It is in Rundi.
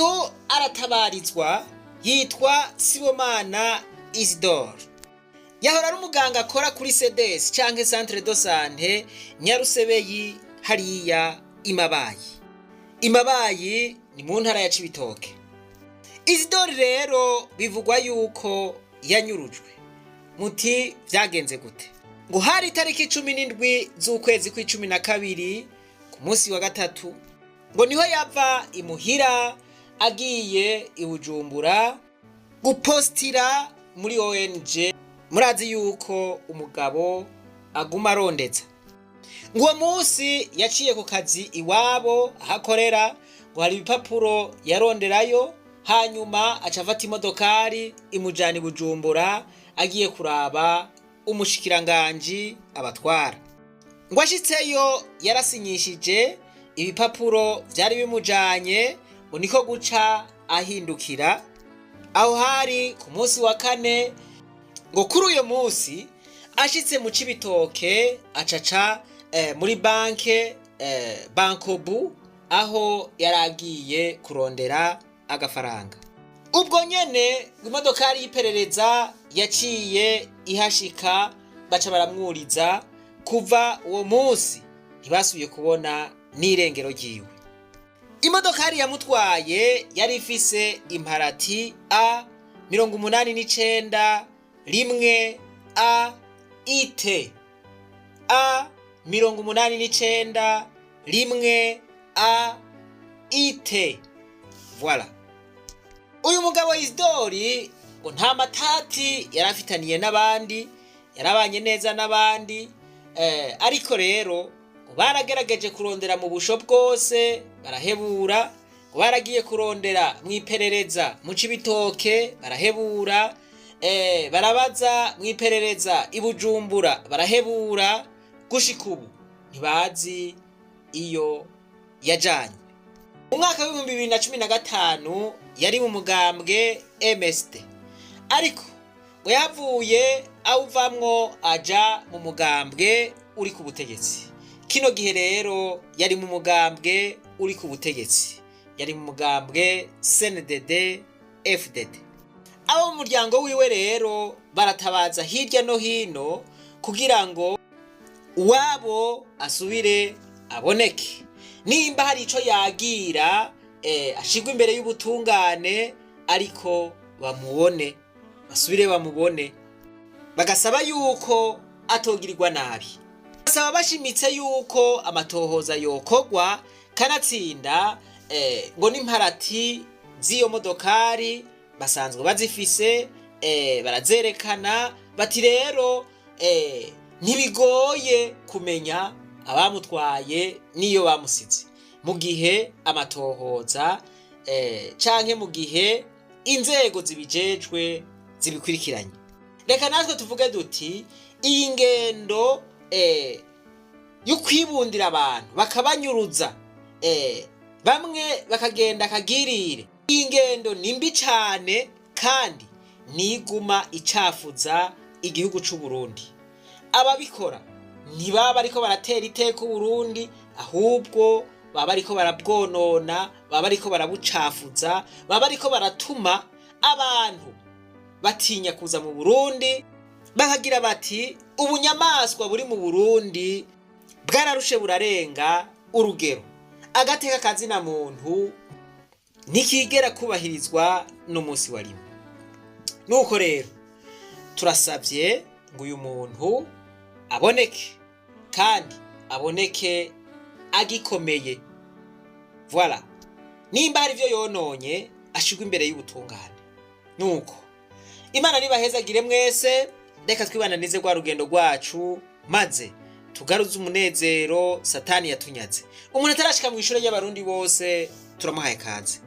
uyu aratabarizwa yitwa Sibomana Isidore. Yahora ari umuganga akora kuri CDS canke Centre de Santé Nyarusebeyi hariya Imabayi. Imabayi ni mu ntara ya Cibitoke. Isidore rero bivugwa yuko yanyurujwe. Muti vyagenze gute? Ngo hari tariki 17 z'ukwezi kwa12 ku munsi wa gatatu ngo niho yava imuhira agiye i Bujumbura gupostira muri ONG. Murazi yuko umugabo aguma arondeza. Ngo uwo munsi yaciye ku kazi iwabo ahakorera ngo hari ibipapuro yaronderayo, hanyuma acafata imodokari imujana i Bujumbura agiye kuraba umushikiranganji abatwara. Ngo ashitseyo yarasinyishije ibipapuro vyari bimujanye, ngo niko guca ahindukira. Aho hari ku munsi wa kane. Ngo kuri uyo munsi ashitse mu Cibitoke acaca muri banke Bankobu aho yaragiye kurondera agafaranga. Ubwo nyene imodokari y'iperereza yaciye ihashika baca baramwuriza. Kuva uwo munsi ntibasubiye kubona n'irengero ryiwe. Imodokari yamutwaye yari ifise imparati A89 rimwe AIT A89 rimwe AIT. Voilà. Uyu mugabo Isidore ngo nta matati yarafitaniye n'abandi, yarabanye neza n'abandi, ariko rero baragerageje kurondera mu busho bwose barahebura. Ngo baragiye kurondera mu iperereza mu Cibitoke barahebura, barabaza mu iperereza i Bujumbura barahebura. Gushika ubu ntibazi iyo yajanye. Mu mwaka wa 2015 yari mu mugambwe MSD, ariko ngo yavuye awuvamwo aja mu mugambwe uri ku butegetsi. Kino gihe rero yari mu mugambwe uri ku butegetsi, yari mu mugambwe CNDD FDD. Abo mu muryango wiwe rero baratabaza hirya no hino kugira ngo uwabo asubire aboneke, nimba hari ico yagira ashigwa imbere y'ubutungane, ariko bamubone, basubire bamubone. Bagasaba yuko atogirirwa nabi, basaba bashimitse yuko amatohoza yokogwa, kanatsinda ngo n'imparati z'iyo modokari basanzwe bazifise, barazerekana bati rero ntibigoye kumenya abamutwaye niyo bamusize, mu gihe amatohoza canke mu gihe inzego zibijejwe zibikurikiranye. Reka natwe tuvuge duti iyi ngendo yo kwibundira abantu bakabanyuruza, bamwe bakagenda kagirire, iyi ngendo ni mbi cane kandi niguma icafuza igihugu c'u Burundi. Ababikora ntibaba ariko baratera iteka Burundi, ahubwo baba ariko barabwonona, baba ariko barabucafuza, baba ariko baratuma abantu batinya kuza mu Burundi, bakagira bati ubunyamaswa buri mu Burundi bwararushe burarenga urugero, agateka kazina muntu ntikigera kubahirizwa n'umunsi wa rimwe. Nuko rero turasavye ngo uyu muntu aboneke, kandi aboneke agikomeye. Voilà. Nimba hari ivyo yononye ashigwa imbere y'ubutungane. Nuko Imana nibahezagire mwese, reka twibananize rwa rugendo rwacu maze tugaruze umunezero Satani yatunyaze. Umuntu atarashika mu ishure y'abarundi bose turamuhaye kaze.